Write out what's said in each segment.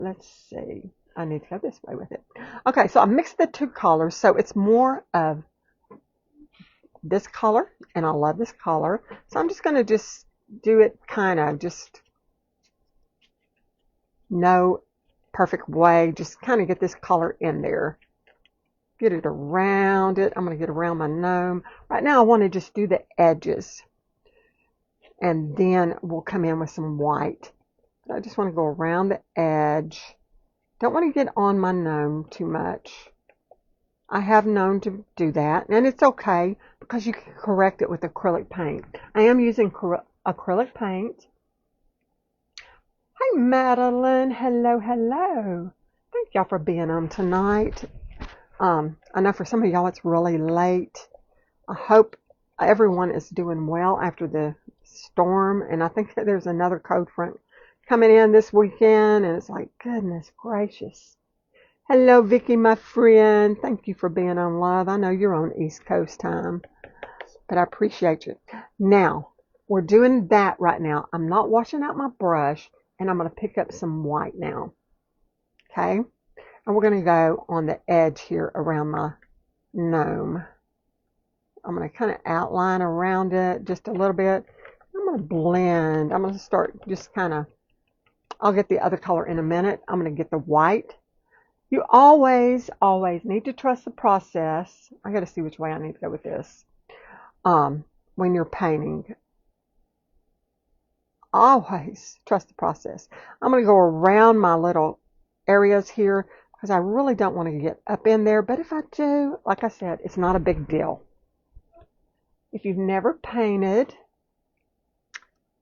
let's see. I need to go this way with it. Okay, so I mixed the two colors, so it's more of this color, and I love this color. So I'm just going to just do it kind of just no perfect way. Just kind of get this color in there. Get it around it. I'm going to get around my gnome. Right now I want to just do the edges. And then we'll come in with some white. But I just want to go around the edge. Don't want to get on my gnome too much. I have known to do that, and it's okay because you can correct it with acrylic paint. I am using acrylic paint. Hi, Madeline. Hello, hello. Thank y'all for being on tonight. I know for some of y'all it's really late. I hope everyone is doing well after the storm, and I think that there's another cold front coming in this weekend, and it's like, goodness gracious. Hello, Vicky, my friend. Thank you for being on live. I know you're on East Coast time, but I appreciate you. Now, we're doing that right now. I'm not washing out my brush, and I'm going to pick up some white now. Okay? And we're going to go on the edge here around my gnome. I'm going to kind of outline around it just a little bit. I'm going to blend. I'm going to start just kind of, I'll get the other color in a minute. I'm going to get the white. You always need to trust the process. I got to see which way I need to go with this. When you're painting, always trust the process. I'm going to go around my little areas here because I really don't want to get up in there. But if I do, like I said, it's not a big deal. If you've never painted,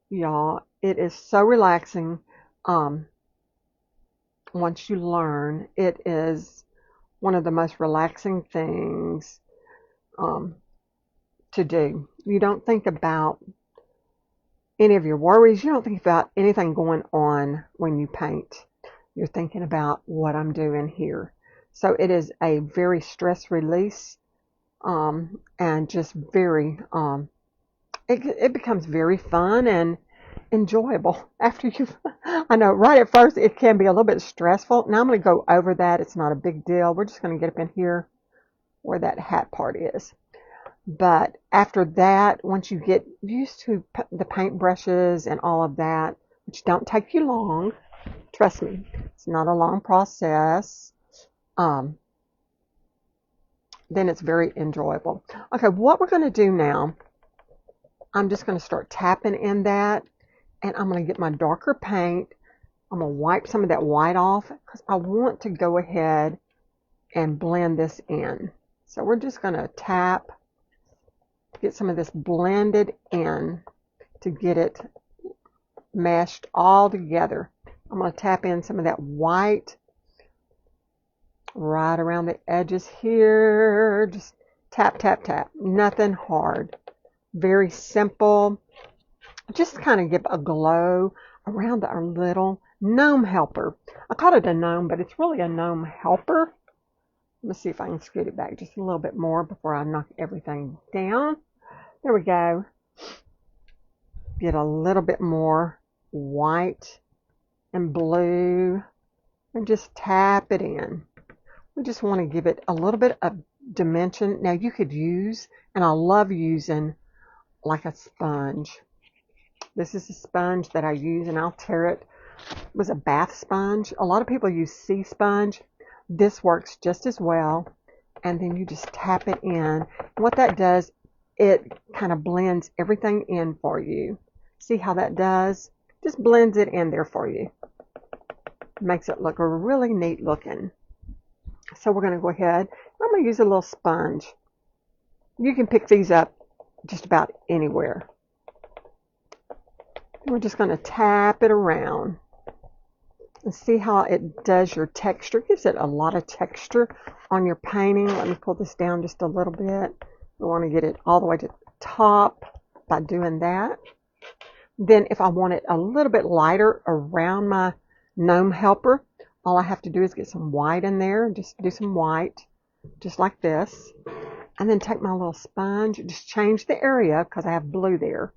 y'all, it is so relaxing. Once you learn, it is one of the most relaxing things to do. You don't think about any of your worries. You don't think about anything going on when you paint. You're thinking about what I'm doing here. So it is a very stress release and just very, it becomes very fun and enjoyable after you've, I know right at first it can be a little bit stressful. Now I'm going to go over that. It's not a big deal. We're just going to get up in here where that hat part is. But after that, once you get used to the paint brushes and all of that, which don't take you long, trust me, it's not a long process, then it's very enjoyable. Okay, what we're going to do now, I'm just going to start tapping in that, and I'm going to get my darker paint. I'm going to wipe some of that white off because I want to go ahead and blend this in. So we're just going to tap, get some of this blended in to get it meshed all together. I'm going to tap in some of that white right around the edges here. Just tap, tap, tap. Nothing hard. Very simple. Just kind of give a glow around our little gnome helper. I call it a gnome, but it's really a gnome helper. Let me see if I can scoot it back just a little bit more before I knock everything down. There we go. Get a little bit more white and blue and just tap it in. We just want to give it a little bit of dimension. Now you could use, and I love using, like a sponge. This is a sponge that I use, and I'll tear it. It was a bath sponge. A lot of people use sea sponge. This works just as well. And then you just tap it in. And what that does, it kind of blends everything in for you. See how that does? Just blends it in there for you. Makes it look really neat looking. So we're going to go ahead. I'm going to use a little sponge. You can pick these up just about anywhere. We're just going to tap it around and see how it does your texture. It gives it a lot of texture on your painting. Let me pull this down just a little bit. We want to get it all the way to the top by doing that. Then if I want it a little bit lighter around my gnome helper, all I have to do is get some white in there. Just do some white, just like this. And then take my little sponge, just change the area because I have blue there.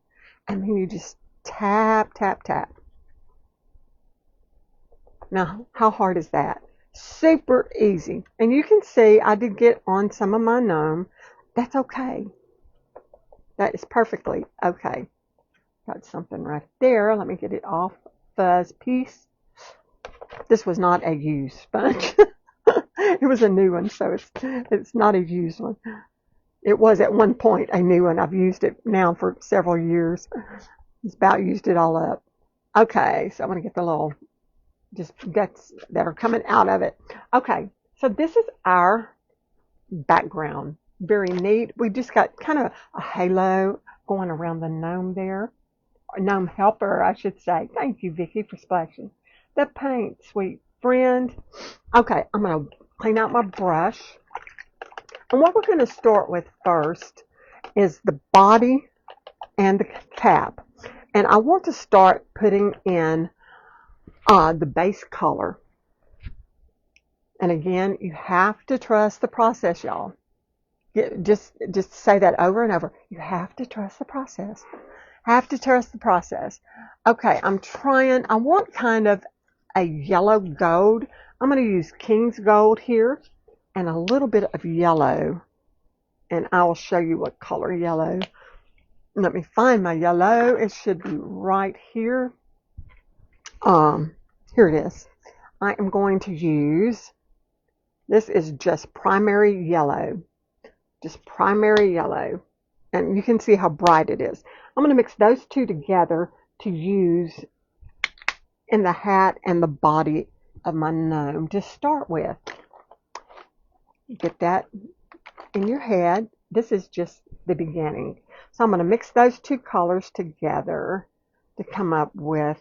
And then you just tap, tap, tap. Now, how hard is that? Super easy. And you can see I did get on some of my gnome. That's okay. That is perfectly okay. Got something right there. Let me get it off. Fuzz piece. This was not a used sponge. It was a new one, so it's not a used one. It was at one point a new one. I've used it now for several years. It's about used it all up. Okay, so I'm going to get the little just guts that are coming out of it. Okay, so this is our background. Very neat. We just got kind of a halo going around the gnome there. Or gnome helper, I should say. Thank you, Vicki, for splashing the paint, sweet friend. Okay, I'm going to clean out my brush. And what we're going to start with first is the body and the cap. And I want to start putting in the base color. And again, you have to trust the process, y'all. Just say that over and over. You have to trust the process. Have to trust the process. Okay, I want kind of a yellow gold. I'm going to use King's Gold here and a little bit of yellow. And I will show you what color yellow. Let me find my yellow. It should be right here. Here it is. I am going to use, this is just primary yellow. Just primary yellow. And you can see how bright it is. I'm going to mix those two together to use in the hat and the body of my gnome to start with. Get that in your head. This is just the beginning. So I'm going to mix those two colors together to come up with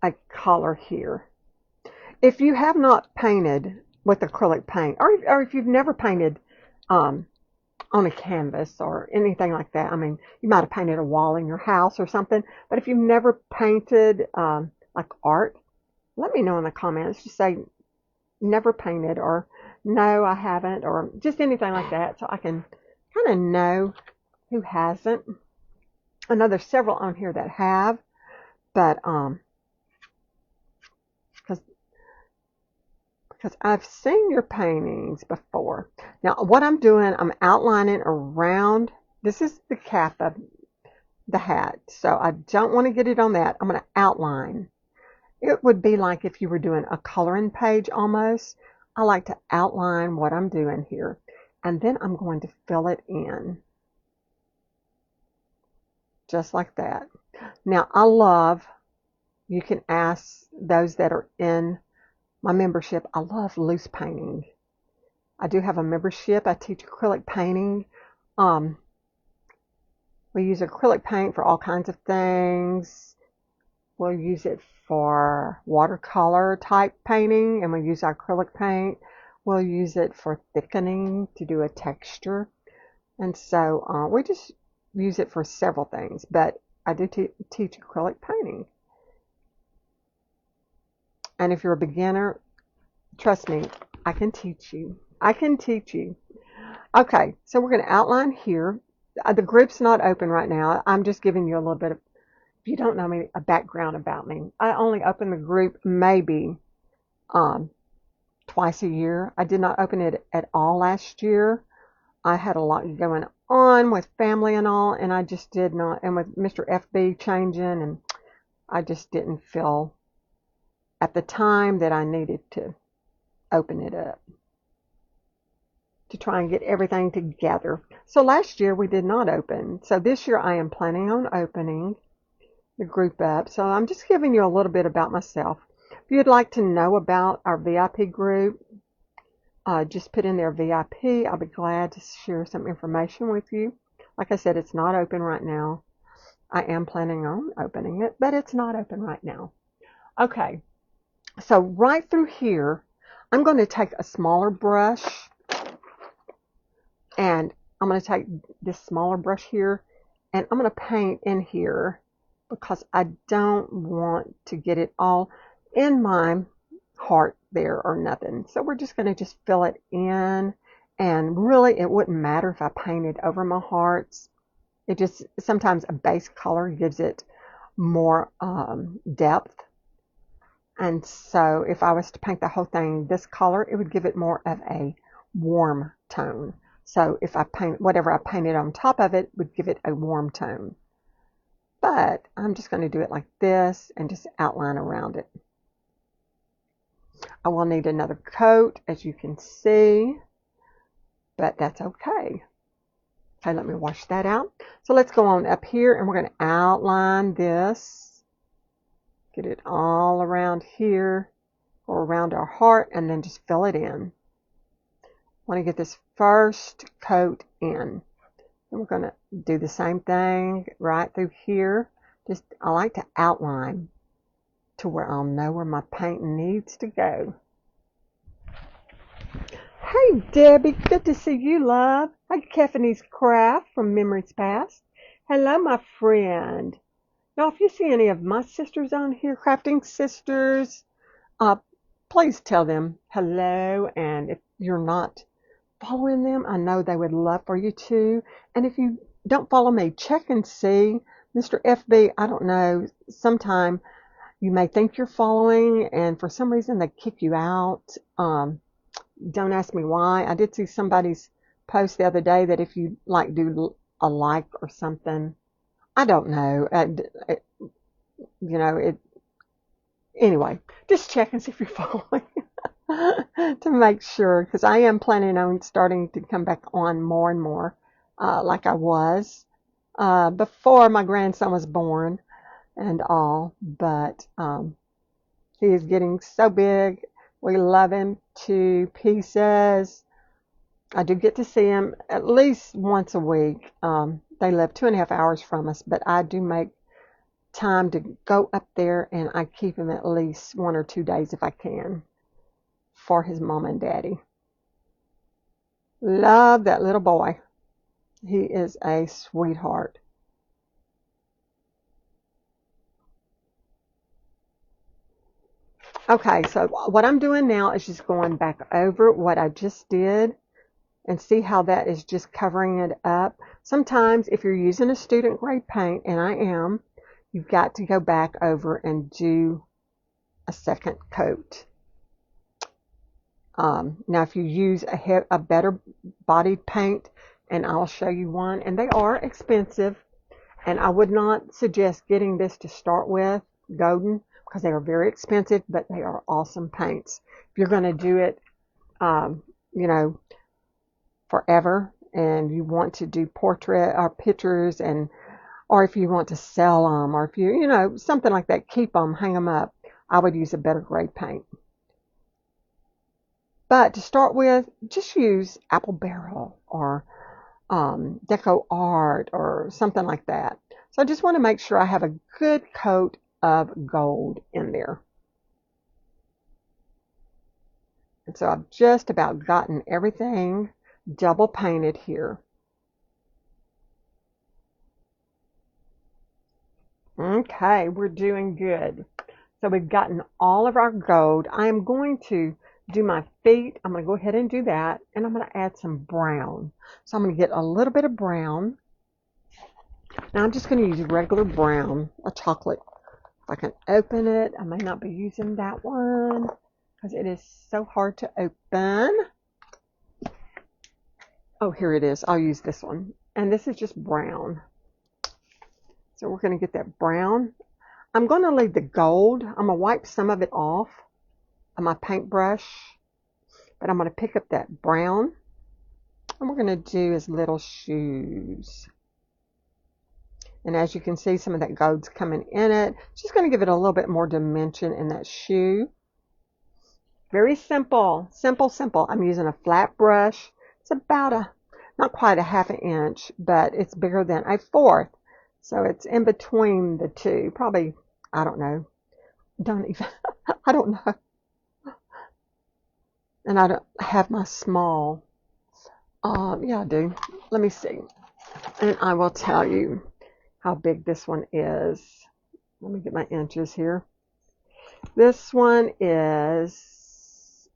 a color here. If you have not painted with acrylic paint, or if you've never painted on a canvas or anything like that, I mean, you might have painted a wall in your house or something, but if you've never painted like art, let me know in the comments. Just say never painted or no, I haven't, or just anything like that, so I can kind of know who hasn't. I know there's several on here that have, but because I've seen your paintings before. Now, what I'm doing, I'm outlining around. This is the cap of the hat, so I don't want to get it on that. I'm going to outline. It would be like if you were doing a coloring page almost. I like to outline what I'm doing here, and then I'm going to fill it in. Just like that. Now, you can ask those that are in my membership, I love loose painting. I do have a membership. I teach acrylic painting. We use acrylic paint for all kinds of things. We'll use it for watercolor type painting, and we use acrylic paint. We'll use it for thickening to do a texture. And so we just use it for several things, but I do teach acrylic painting. And if you're a beginner, trust me, I can teach you. I can teach you. Okay, so we're going to outline here. The group's not open right now. I'm just giving you a little bit of, if you don't know me, a background about me. I only open the group maybe twice a year. I did not open it at all last year. I had a lot going on with family and all, and I just did not, and with Mr. FB changing, and I just didn't feel at the time that I needed to open it up to try and get everything together. So last year we did not open. So this year I am planning on opening the group up. So I'm just giving you a little bit about myself. If you'd like to know about our VIP group, just put in there VIP. I'll be glad to share some information with you. Like I said, it's not open right now. I am planning on opening it, but it's not open right now. Okay. So right through here, I'm going to take a smaller brush, and I'm going to take this smaller brush here, and I'm going to paint in here because I don't want to get it all in my heart there or nothing. So we're just going to just fill it in, and really it wouldn't matter if I painted over my hearts. It just, sometimes a base color gives it more depth. And so if I was to paint the whole thing this color, it would give it more of a warm tone. So if I paint whatever I painted on top of it would give it a warm tone. But I'm just going to do it like this and just outline around it. I will need another coat, as you can see, but that's okay. Okay, let me wash that out. So let's go on up here and we're going to outline this. Get it all around here or around our heart and then just fill it in. I want to get this first coat in. And we're going to do the same thing right through here. Just, I like to outline to where I'll know where my paint needs to go. Hey Debbie, good to see you, love. Hi Kefani's Craft from Memories Past. Hello, my friend. Now, if you see any of my sisters on here, Crafting Sisters, please tell them hello. And if you're not following them, I know they would love for you to. And if you don't follow me, check and see. Mr. FB, I don't know, sometime you may think you're following and for some reason they kick you out. Don't ask me why. I did see somebody's post the other day that if you like do a like or something, I don't know. Anyway, just check and see if you're following to make sure, because I am planning on starting to come back on more and more like I was before my grandson was born and all, but he is getting so big. We love him to pieces. I do get to see him at least once a week. They live 2.5 hours from us, but I do make time to go up there and I keep him at least 1 or 2 days if I can for his mom and daddy. Love that little boy. He is a sweetheart. Okay, so what I'm doing now is just going back over what I just did and see how that is just covering it up. Sometimes if you're using a student grade paint, and I am, you've got to go back over and do a second coat. Now if you use a better bodied paint, and I'll show you one, and they are expensive, and I would not suggest getting this to start with, Golden, because they are very expensive, but they are awesome paints. If you're going to do it, forever, and you want to do portrait or pictures, or if you want to sell them, or if you, something like that, keep them, hang them up, I would use a better grade paint. But to start with, just use Apple Barrel or Deco Art or something like that. So I just want to make sure I have a good coat of gold in there. And so I've just about gotten everything double painted here. Okay, we're doing good. So we've gotten all of our gold. I am going to do my feet. I'm going to go ahead and do that, and I'm going to add some brown. So I'm going to get a little bit of brown. Now I'm just going to use regular brown, a chocolate. If I can open it, I may not be using that one because it is so hard to open. Oh, here it is. I'll use this one. And this is just brown. So we're going to get that brown. I'm going to leave the gold. I'm going to wipe some of it off on my paintbrush. But I'm going to pick up that brown. And we're going to do his little shoes. And as you can see, some of that gold's coming in it. Just going to give it a little bit more dimension in that shoe. Very simple. Simple, simple. I'm using a flat brush. It's about not quite a 1/2 inch, but it's bigger than a 1/4. So it's in between the two. Probably, I don't know. I don't know. And I don't have my small. Yeah, I do. Let me see. And I will tell you how big this one is. Let me get my inches here. This one is,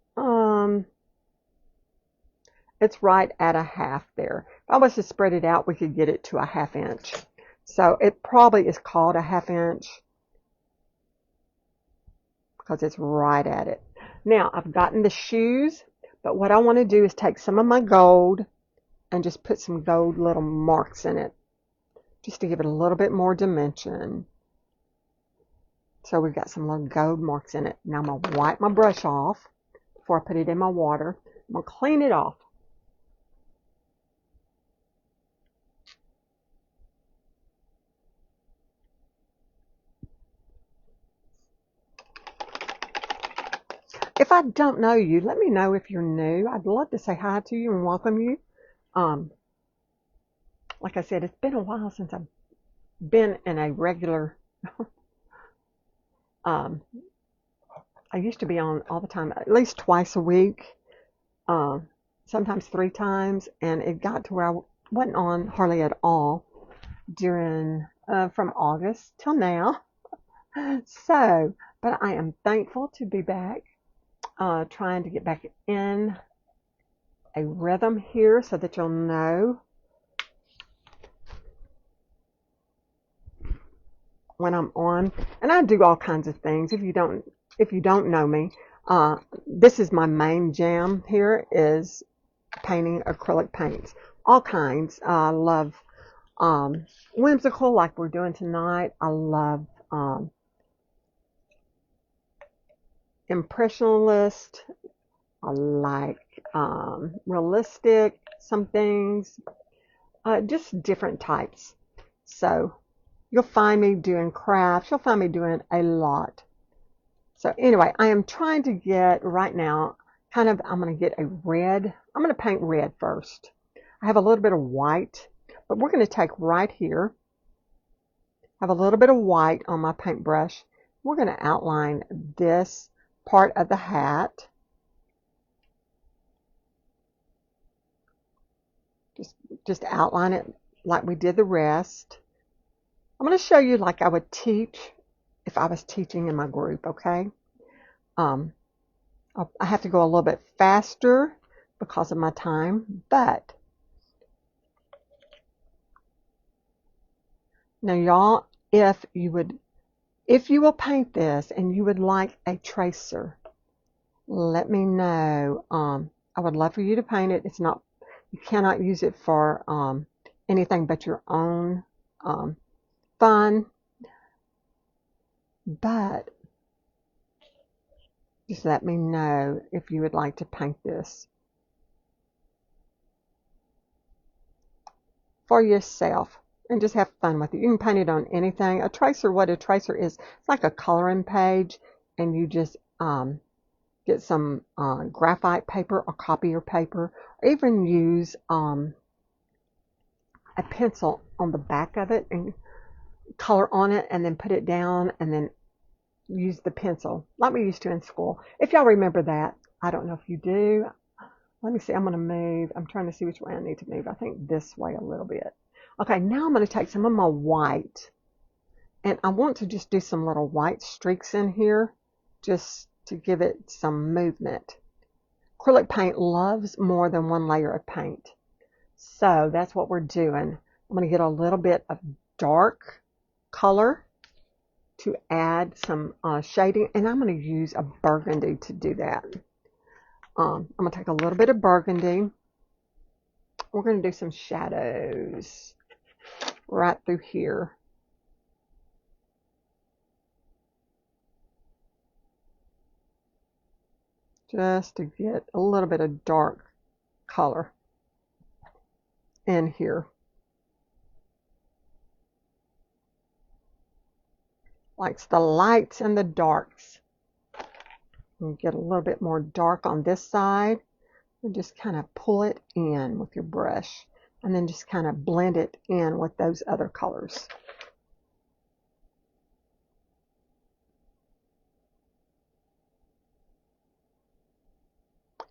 it's right at a 1/2 there. If I was to spread it out, we could get it to a 1/2 inch. So it probably is called a 1/2 inch. because it's right at it. Now, I've gotten the shoes, but what I want to do is take some of my gold and just put some gold little marks in it, just to give it a little bit more dimension. So we've got some little gold marks in it. Now I'm going to wipe my brush off before I put it in my water. I'm going to clean it off. If I don't know you, let me know if you're new. I'd love to say hi to you and welcome you. Like I said, it's been a while since I've been in a regular I used to be on all the time, at least twice a week, sometimes 3 times, and it got to where I wasn't on hardly at all during from August till now. So, but I am thankful to be back, trying to get back in a rhythm here so that you'll know when I'm on. And I do all kinds of things. If you don't know me, this is my main jam here, is painting acrylic paints, all kinds. I love whimsical, like we're doing tonight. I love impressionist. I like realistic, some things, just different types. So you'll find me doing crafts. You'll find me doing a lot. So anyway, I am trying to get right now, I'm going to get a red. I'm going to paint red first. I have a little bit of white, but we're going to take right here, have a little bit of white on my paintbrush. We're going to outline this part of the hat. Just outline it like we did the rest. I'm going to show you like I would teach if I was teaching in my group, okay? I have to go a little bit faster because of my time, but now y'all, if you will paint this and you would like a tracer, let me know. I would love for you to paint it. You cannot use it for anything but your own fun, but just let me know if you would like to paint this for yourself and just have fun with it. You can paint it on anything. What a tracer is, it's like a coloring page, and you just get some graphite paper or copier paper, or even use a pencil on the back of it and color on it, and then put it down, and then use the pencil like we used to in school. If y'all remember that. I don't know if you do. Let me see. I'm going to move. I'm trying to see which way I need to move. I think this way a little bit. Okay, now I'm going to take some of my white, and I want to just do some little white streaks in here just to give it some movement. Acrylic paint loves more than one layer of paint. So that's what we're doing. I'm going to get a little bit of dark color to add some shading, and I'm going to use a burgundy to do that. I'm going to take a little bit of burgundy. We're going to do some shadows right through here. Just to get a little bit of dark color in here. Likes the lights and the darks. And get a little bit more dark on this side, and just kind of pull it in with your brush, and then just kind of blend it in with those other colors.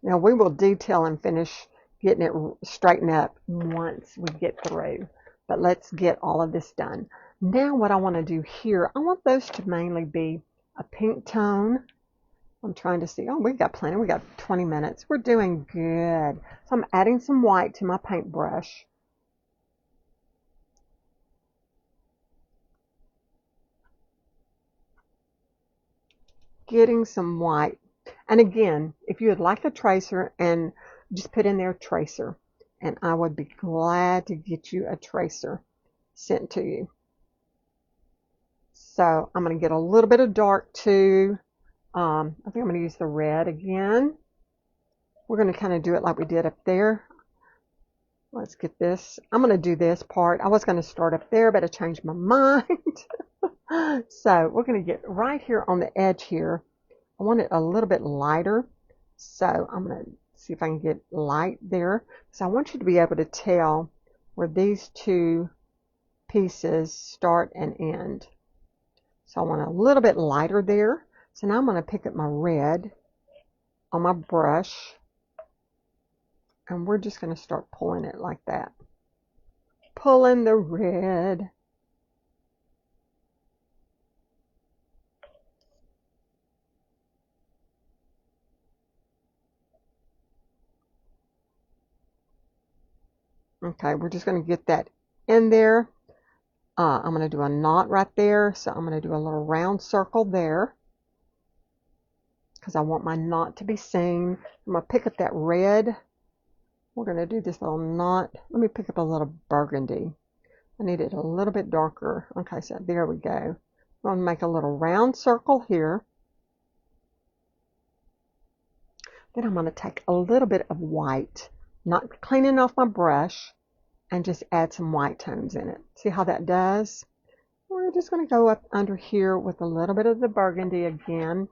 Now we will detail and finish getting it straightened up once we get through, but let's get all of this done. Now what I want to do here, I want those to mainly be a pink tone. I'm trying to see. Oh, we've got plenty. We got 20 minutes. We're doing good. So I'm adding some white to my paintbrush. getting some white. And again, if you would like a tracer, and just put in there tracer, and I would be glad to get you a tracer sent to you. So I'm going to get a little bit of dark too. I think I'm going to use the red again. We're going to kind of do it like we did up there. Let's get this. I'm going to do this part. I was going to start up there, but I changed my mind. So we're going to get right here on the edge here. I want it a little bit lighter. So I'm going to see if I can get light there. So I want you to be able to tell where these two pieces start and end. So I want a little bit lighter there. So now I'm going to pick up my red on my brush, and we're just going to start pulling it like that. Pulling the red. Okay, we're just going to get that in there. I'm going to do a knot right there, so I'm going to do a little round circle there because I want my knot to be seen. I'm going to pick up that red. We're going to do this little knot. Let me pick up a little burgundy. I need it a little bit darker. Okay, so there we go. I'm going to make a little round circle here. Then I'm going to take a little bit of white, not cleaning off my brush, and just add some white tones in it. See how that does? We're just going to go up under here with a little bit of the burgundy again.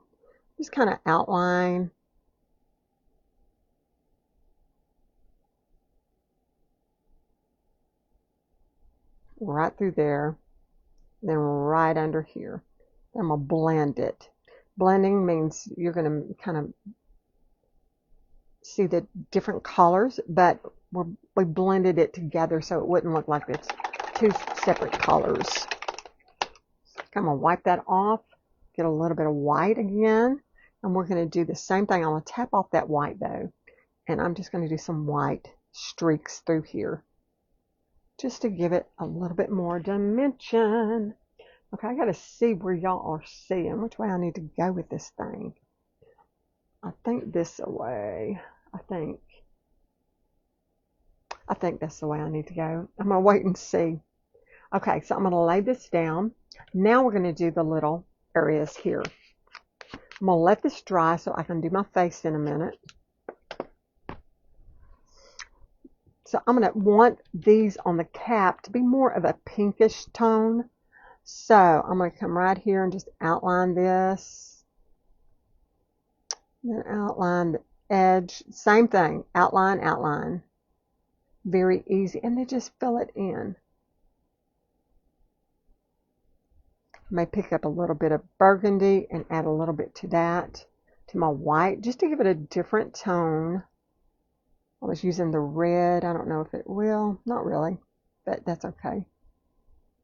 Just kind of outline. Right through there. Then right under here. Then I'm going to blend it. Blending means you're going to kind of see the different colors, but we blended it together so it wouldn't look like it's two separate colors. I'm going to wipe that off, get a little bit of white again, and we're going to do the same thing. I'm going to tap off that white though, and I'm just going to do some white streaks through here just to give it a little bit more dimension. Okay, I got to see where y'all are seeing, which way I need to go with this thing. I think this way. I think that's the way I need to go. I'm going to wait and see. Okay, so I'm going to lay this down. Now we're going to do the little areas here. I'm going to let this dry so I can do my face in a minute. So I'm going to want these on the cap to be more of a pinkish tone. So I'm going to come right here and just outline this. Then outline the edge. Same thing. Outline, outline. Very easy. And then just fill it in. I may pick up a little bit of burgundy and add a little bit to that, to my white, just to give it a different tone. I was using the red. I don't know if it will. Not really, but that's okay.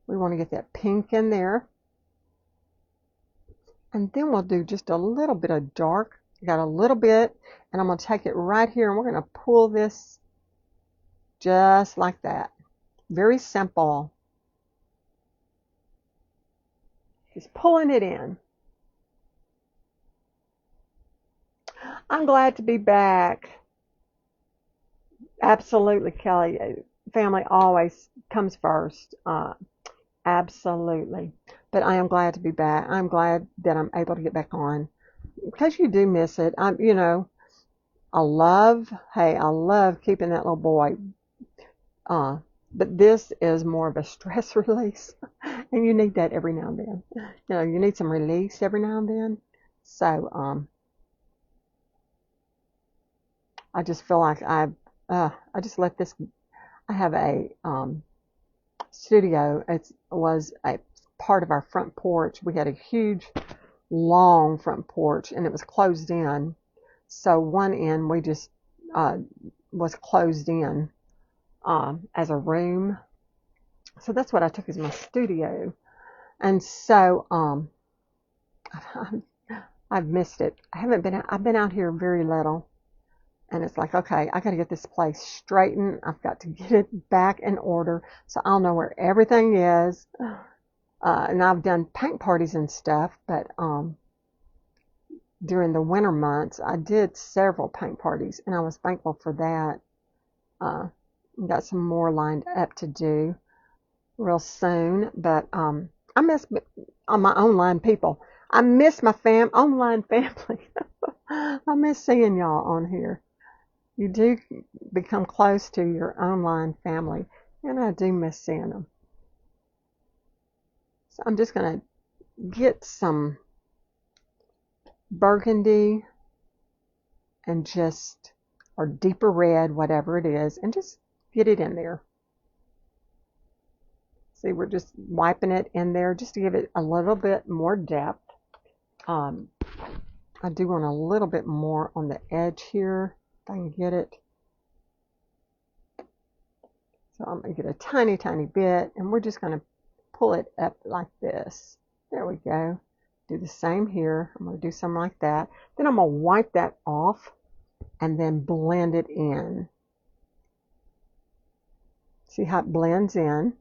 We want to get that pink in there. And then we'll do just a little bit of dark. Got a little bit, and I'm going to take it right here, and we're going to pull this just like that. Very simple. Just pulling it in. I'm glad to be back. Absolutely, Kelly. Family always comes first. Absolutely. But I am glad to be back. I'm glad that I'm able to get back on. Because you do miss it. You know, I love keeping that little boy. But this is more of a stress release. And you need that every now and then. You know, you need some release every now and then. So, I just feel like I just let this, I have a, studio. It was a part of our front porch. We had a huge, long front porch, and it was closed in. So one end we just was closed in as a room. So that's what I took as my studio. And so I've missed it. I've been out here very little. And it's like, okay, I got to get this place straightened. I've got to get it back in order so I'll know where everything is. And I've done paint parties and stuff, but during the winter months, I did several paint parties, and I was thankful for that. Got some more lined up to do real soon, but I miss my online people. I miss my online family. I miss seeing y'all on here. You do become close to your online family, and I do miss seeing them. So I'm just going to get some burgundy and just, or deeper red, whatever it is, and just get it in there. See, we're just wiping it in there just to give it a little bit more depth. I do want a little bit more on the edge here, if I can get it. So I'm going to get a tiny, tiny bit, and we're just going to pull it up like this. There we go. Do the same here. I'm going to do something like that. Then I'm going to wipe that off and then blend it in. See how it blends in?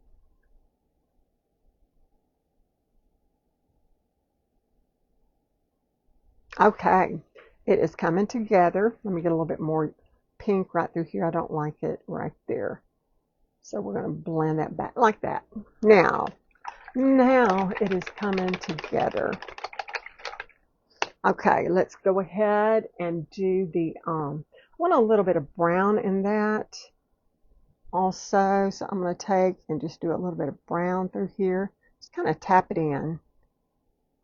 Okay, it is coming together. Let me get a little bit more pink right through here. I don't like it right there. So we're going to blend that back like that. Now it is coming together. Okay, let's go ahead and do the, I want a little bit of brown in that also. So I'm going to take and just do a little bit of brown through here. Just kind of tap it in.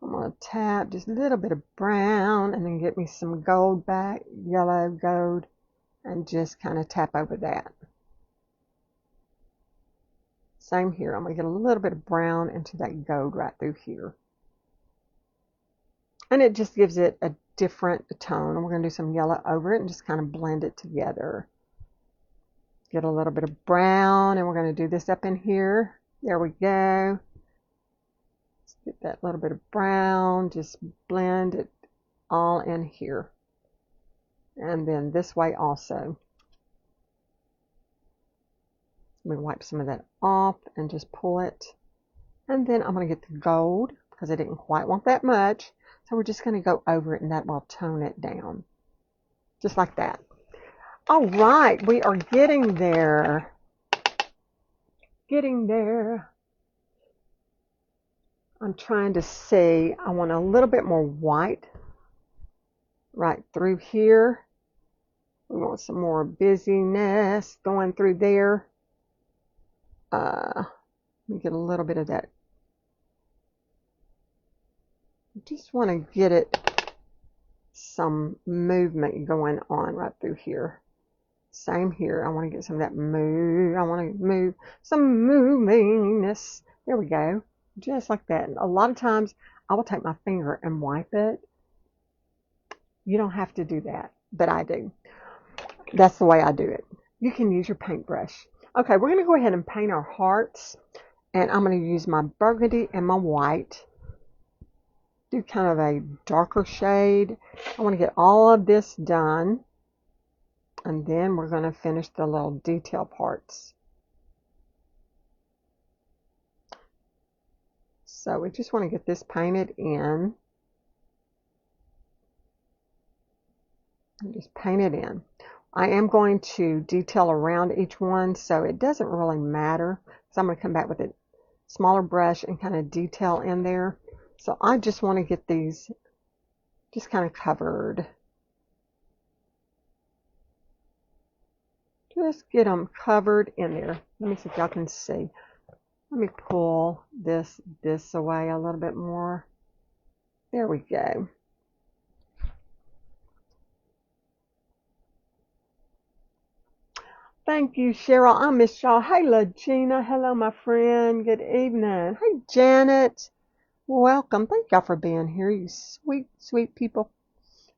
I'm going to tap just a little bit of brown and then get me some gold back, yellow gold, and just kind of tap over that. Same here. I'm going to get a little bit of brown into that gold right through here. And it just gives it a different tone. And we're going to do some yellow over it and just kind of blend it together. Get a little bit of brown, and we're going to do this up in here. There we go. Get that little bit of brown, just blend it all in here. And then this way also. Let me wipe some of that off and just pull it. And then I'm going to get the gold because I didn't quite want that much. So we're just going to go over it, and that will tone it down. Just like that. All right, we are getting there. Getting there. I'm trying to see, I want a little bit more white right through here. We want some more busyness going through there. Let me get a little bit of that. I just want to get it some movement going on right through here. Same here. I want to get some of that move. I want to move some movingness. There we go. Just like that. And a lot of times I will take my finger and wipe it. You don't have to do that, but I do. That's the way I do it. You can use your paintbrush. Okay, we're going to go ahead and paint our hearts. And I'm going to use my burgundy and my white. Do kind of a darker shade. I want to get all of this done. And then we're going to finish the little detail parts. So we just want to get this painted in. And just paint it in. I am going to detail around each one, so it doesn't really matter. So I'm going to come back with a smaller brush and kind of detail in there. So I just want to get these just kind of covered. Just get them covered in there. Let me see if y'all can see. Let me pull this away a little bit more. There we go. Thank you, Cheryl. I miss y'all. Hey, Legina. Hello, my friend. Good evening. Hey, Janet. Welcome. Thank y'all for being here, you sweet, sweet people.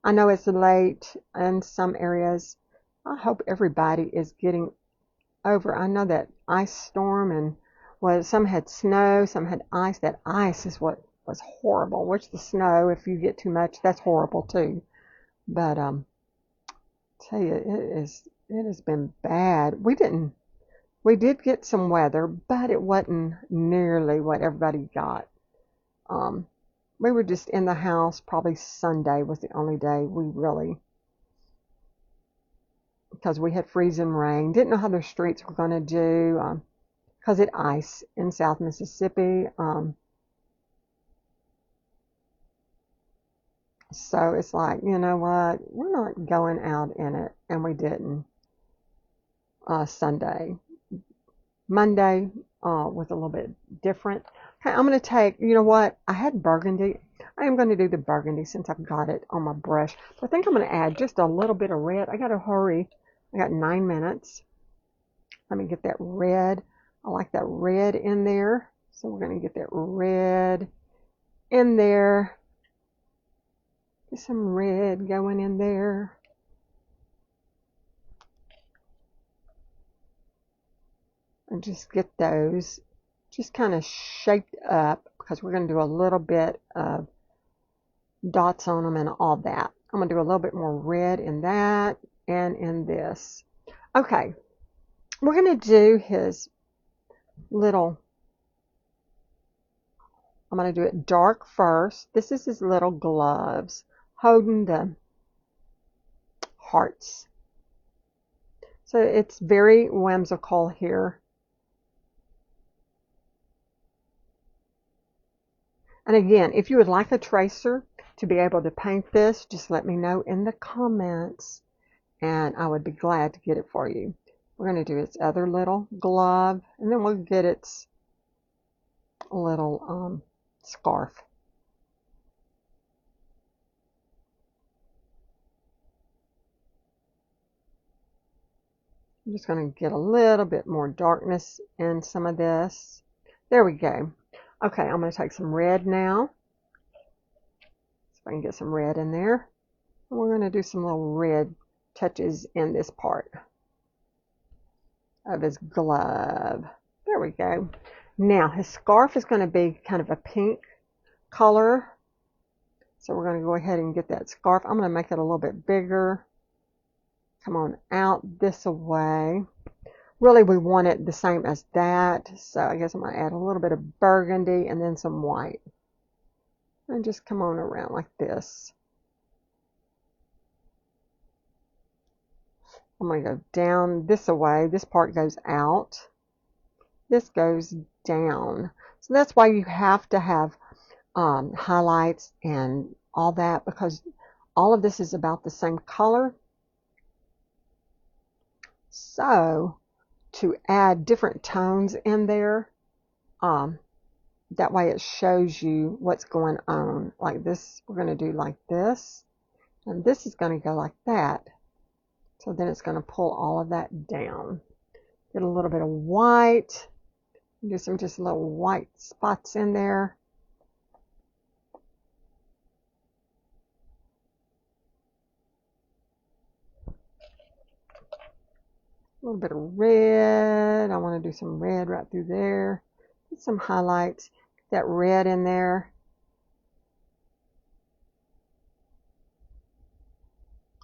I know it's late in some areas. I hope everybody is getting over. I know that ice storm, and well, some had snow, some had ice. That ice is what was horrible. Which the snow, if you get too much, that's horrible too. But tell you, it has been bad. We did get some weather, but it wasn't nearly what everybody got. we were just in the house. Probably Sunday was the only day we really, because we had freezing rain. Didn't know how the streets were going to do because it ice in South Mississippi. So it's like, you know what? We're not going out in it. And we didn't Sunday. Monday was a little bit different. Okay, I'm going to take, you know what? I had burgundy. I am going to do the burgundy since I've got it on my brush. But I think I'm going to add just a little bit of red. I got to hurry. I got 9 minutes. Let me get that red. I like that red in there. So we're going to get that red in there. Get some red going in there. And just get those just kind of shaped up because we're going to do a little bit of dots on them and all that. I'm going to do a little bit more red in that and in this. Okay, we're going to do his little, I'm going to do it dark first. This is his little gloves holding the hearts. So it's very whimsical here. And again, if you would like a tracer to be able to paint this, just let me know in the comments and I would be glad to get it for you. We're going to do its other little glove and then we'll get its little scarf. I'm just going to get a little bit more darkness in some of this. There we go. Okay, I'm going to take some red now. So I can get some red in there. And we're going to do some little red touches in this part of his glove. There we go. Now, his scarf is going to be kind of a pink color. So we're going to go ahead and get that scarf. I'm going to make it a little bit bigger. Come on out this way. Really, we want it the same as that. So I guess I'm going to add a little bit of burgundy and then some white. And just come on around like this. I'm going to go down this way. This part goes out. This goes down. So that's why you have to have highlights and all that, because all of this is about the same color. So to add different tones in there, that way it shows you what's going on. Like this, we're going to do like this, and this is going to go like that. So then it's going to pull all of that down. Get a little bit of white. Do some just little white spots in there. A little bit of red. I want to do some red right through there. Get some highlights. Get that red in there.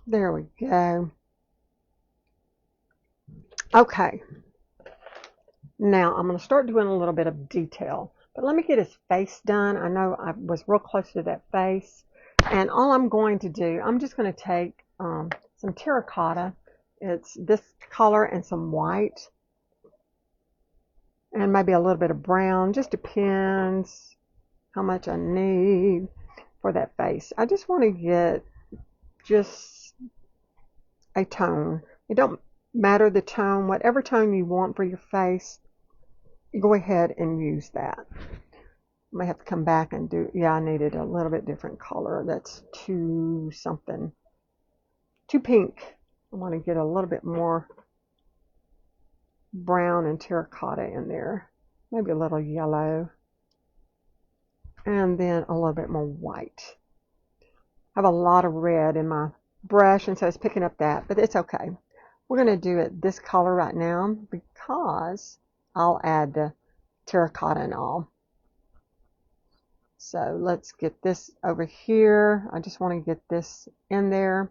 There we go. Okay. Now I'm going to start doing a little bit of detail. But let me get his face done. I know I was real close to that face. And all I'm going to do, I'm just going to take some terracotta. It's this color and some white. And maybe a little bit of brown. Just depends how much I need for that face. I just want to get just a tone. It don't matter the tone. Whatever tone you want for your face, go ahead and use that. I may have to come back and do, yeah, I needed a little bit different color. That's too something, too pink. I want to get a little bit more brown and terracotta in there. Maybe a little yellow. And then a little bit more white. I have a lot of red in my brush, and so it's picking up that, but it's okay. We're going to do it this color right now because I'll add the terracotta and all. So let's get this over here. I just want to get this in there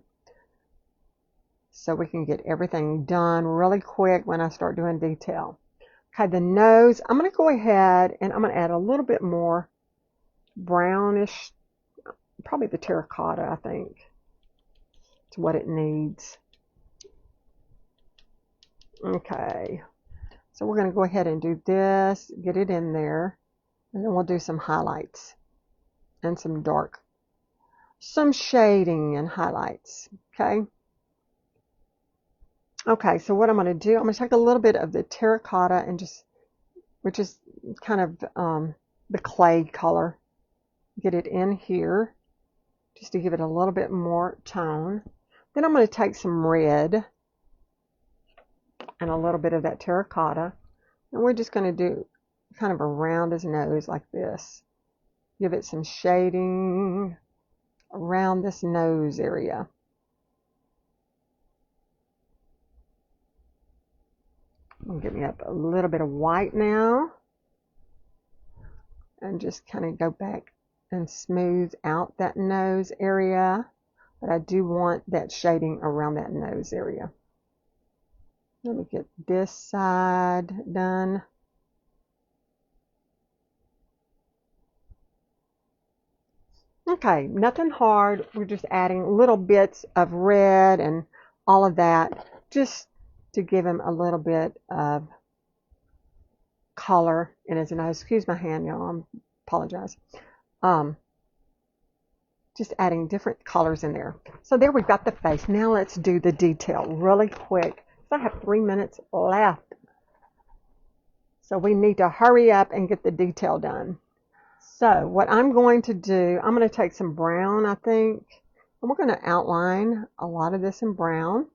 so we can get everything done really quick when I start doing detail. Okay, the nose, I'm going to go ahead and I'm going to add a little bit more brownish, probably the terracotta, I think. It's what it needs. Okay, so we're going to go ahead and do this, get it in there, and then we'll do some highlights and some shading and highlights. Okay, so what I'm going to do, I'm going to take a little bit of the terracotta and which is kind of the clay color, get it in here just to give it a little bit more tone. Then I'm going to take some red and a little bit of that terracotta, and we're just going to do kind of around his nose like this. Give it some shading around this nose area. I'm going to get me up a little bit of white now and just kind of go back and smooth out that nose area, but I do want that shading around that nose area. Let me get this side done. Okay, nothing hard. We're just adding little bits of red and all of that just to give him a little bit of color in his nose. Excuse my hand, y'all. I apologize. Just adding different colors in there. So there we've got the face. Now let's do the detail really quick. I have 3 minutes left. So we need to hurry up and get the detail done. So what I'm going to do, I'm going to take some brown, I think, and we're going to outline a lot of this in brown.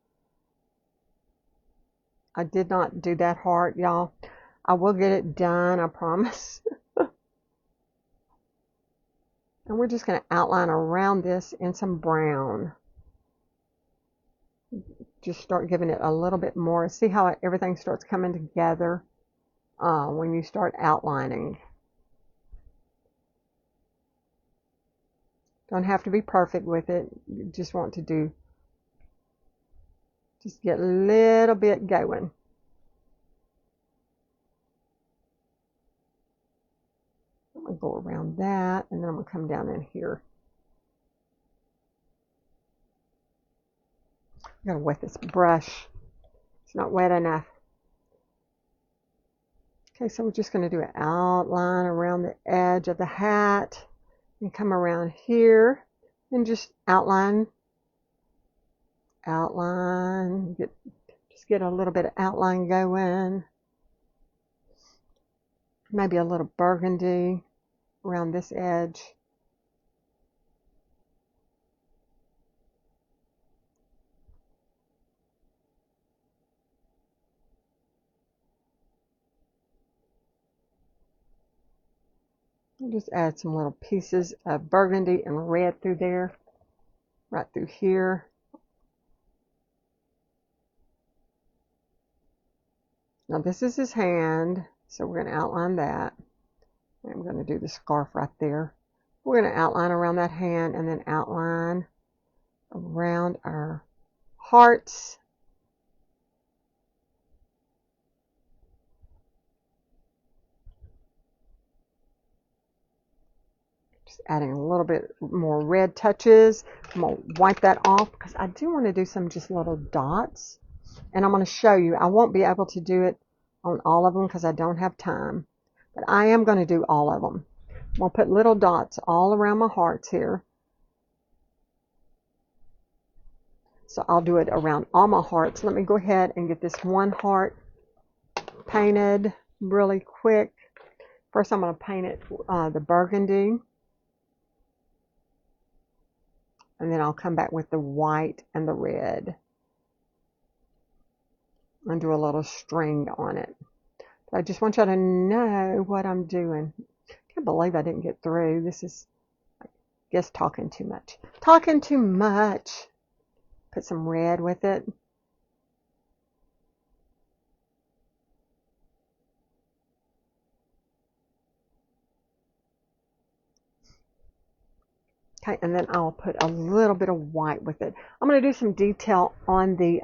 I did not do that hard, y'all. I will get it done, I promise. And we're just going to outline around this in some brown. Just start giving it a little bit more. See how everything starts coming together when you start outlining. Don't have to be perfect with it. You just want to just get a little bit going. I'm going to go around that, and then I'm going to come down in here. I'm going to wet this brush. It's not wet enough. Okay, so we're just going to do an outline around the edge of the hat and come around here and just outline, just get a little bit of outline going. Maybe a little burgundy around this edge. I'll just add some little pieces of burgundy and red through there, right through here. Now this is his hand, so we're going to outline that. And I'm going to do the scarf right there. We're going to outline around that hand and then outline around our hearts. Just adding a little bit more red touches. I'm going to wipe that off because I do want to do some just little dots. And I'm going to show you. I won't be able to do it on all of them because I don't have time. But I am going to do all of them. I'm going to put little dots all around my hearts here. So I'll do it around all my hearts. Let me go ahead and get this one heart painted really quick. First I'm going to paint it the burgundy. And then I'll come back with the white and the red. And do a little string on it. But I just want y'all to know what I'm doing. I can't believe I didn't get through. This is, I guess, talking too much. Talking too much. Put some red with it. Okay, and then I'll put a little bit of white with it. I'm going to do some detail on the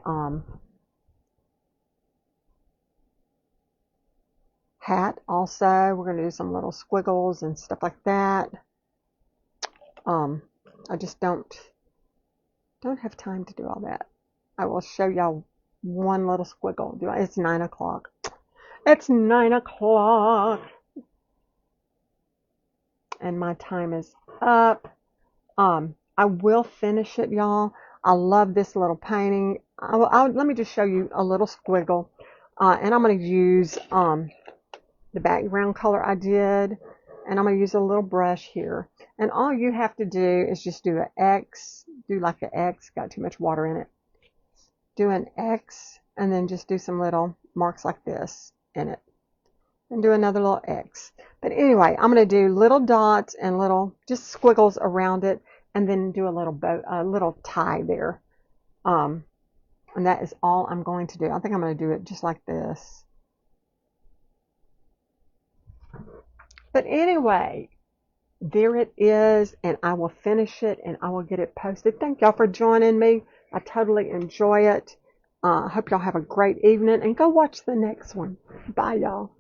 hat also. We're going to do some little squiggles and stuff like that. I just don't have time to do all that. I will show y'all one little squiggle. It's 9 o'clock. It's 9 o'clock. And my time is up. I will finish it, y'all. I love this little painting. Let me just show you a little squiggle. And I'm going to use the background color I did. And I'm going to use a little brush here. And all you have to do is just do an X. Do like an X. Got too much water in it. Do an X. And then just do some little marks like this in it. And do another little X. But anyway, I'm going to do little dots and little just squiggles around it. And then do a little bow, a little tie there. And that is all I'm going to do. I think I'm going to do it just like this. But anyway, there it is, and I will finish it, and I will get it posted. Thank y'all for joining me. I totally enjoy it. I hope y'all have a great evening, and go watch the next one. Bye, y'all.